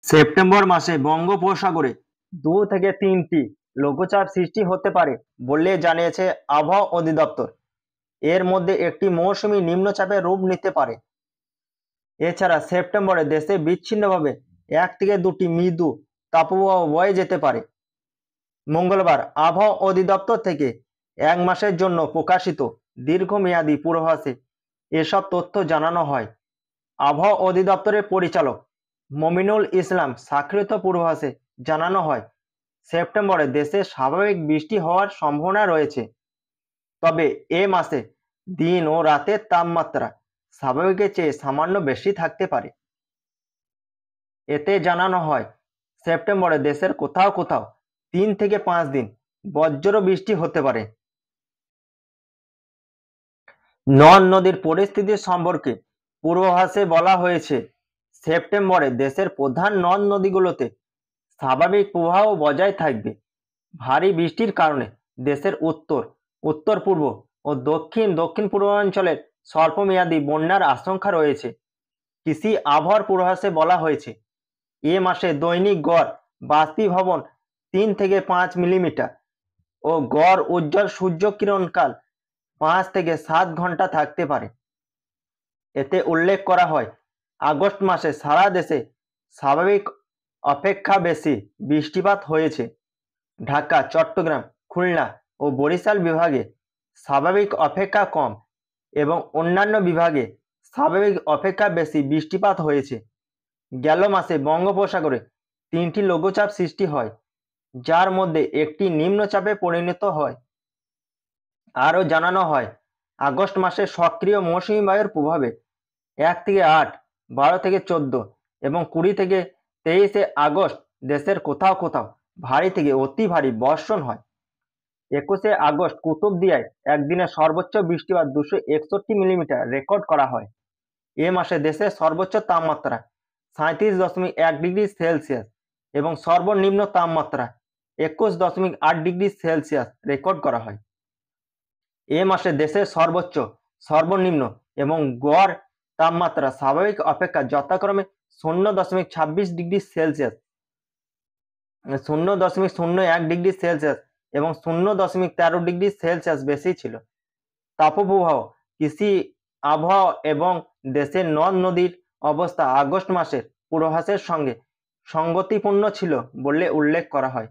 September মাসে বঙ্গোপসাগরে 2 থেকে 3টি লঘুচাপ সৃষ্টি হতে পারে বলে জানিয়েছে আবহাওয়া অধিদপ্তর। এর মধ্যে একটি মৌসুমী নিম্নচাপের রূপ নিতে পারে। এছাড়া সেপ্টেম্বরে দেশে বিচ্ছিন্নভাবে 1 থেকে 2টি মৃদু তাপপ্রবাহ বয়ে যেতে পারে। মঙ্গলবার আবহাওয়া অধিদপ্তর থেকে 1 মাসের জন্য প্রকাশিত দীর্ঘমেয়াদী পূর্বাভাসে এসব তথ্য জানানো হয়। আবহাওয়া অধিদপ্তরের পরিচালক মমিনুল ইসলাম স্বাক্ষরিত পূর্বাভাসে জানানো হয়, সেপ্টেম্বরে দেশে স্বাভাবিক বৃষ্টি হওয়ার সম্ভাবনা রয়েছে। তবে এ মাসে দিন ও রাতের তাপমাত্রা স্বাভাবিকের চেয়ে সামান্য বেশি থাকতে পারে। এতে জানানো হয়, সেপ্টেম্বরে দেশের কোথাও কোথাও 3 থেকে 5 দিন বজ্র বৃষ্টি হতে পারে। নদ নদীর পরিস্থিতি সম্পর্কে পূর্বাভাসে বলা হয়েছে, সেপ্টেম্বরে দেশের প্রধান নদ নদীগুলোতে স্বাভাবিক প্রবাহ বজায় থাকবে। ভারী বৃষ্টির কারণে দেশের উত্তর, উত্তর পূর্ব ও দক্ষিণ দক্ষিণ পূর্বাঞ্চলের স্বল্পমেয়াদী বন্যার আশঙ্কা রয়েছে। কৃষি আবহাওয়ার পূর্বাভাসে বলা হয়েছে, এ মাসে দৈনিক গড় বাষ্পীভবন 3 থেকে 5 মিলিমিটার ও গড় উজ্জ্বল সূর্যকিরণকাল 5 থেকে 7 ঘন্টা থাকতে পারে। এতে উল্লেখ করা হয়, আগস্ট মাসে সারা দেশে স্বাভাবিক অপেক্ষা বেশি বৃষ্টিপাত হয়েছে। ঢাকা, চট্টগ্রাম, খুলনা ও বরিশাল বিভাগে স্বাভাবিক অপেক্ষা কম এবং অন্যান্য বিভাগে স্বাভাবিক অপেক্ষা বেশি বৃষ্টিপাত হয়েছে। গেল মাসে বঙ্গোপসাগরে 3টি লঘুচাপ সৃষ্টি হয়, যার মধ্যে একটি নিম্নচাপে পরিণত হয়। আরও জানানো হয়, আগস্ট মাসে সক্রিয় মৌসুমী বায়ুর প্রভাবে 1 থেকে 8, 12 থেকে 14 এবং 20 থেকে 23 আগস্ট দেশের কোথাও কোথাও ভারী থেকে অতি ভারী বর্ষণ হয়। 21 আগস্ট কুতুবদিয়ায় একদিনের সর্বোচ্চ বৃষ্টিপাত 261 মিলিমিটার রেকর্ড করা হয়। এ মাসে দেশের সর্বোচ্চ তাপমাত্রা 37.1 ডিগ্রি সেলসিয়াস এবং সর্বনিম্ন তাপমাত্রা 21.8 ডিগ্রি সেলসিয়াস রেকর্ড করা হয়। এ মাসে দেশের সর্বোচ্চ, সর্বনিম্ন এবং গড় তাপমাত্রা স্বাভাবিক অপেক্ষা যথাক্রমে 0.26 ডিগ্রি সেলসিয়াস, 0.01 ডিগ্রি সেলসিয়াস এবং 0.13 ডিগ্রি সেলসিয়াস বেশি ছিল। তাপপ্রবাহ, কৃষি আবহাওয়া এবং দেশের নদ নদীর অবস্থা আগস্ট মাসের পূর্বাভাসের সঙ্গে সঙ্গতিপূর্ণ ছিল বলে উল্লেখ করা হয়।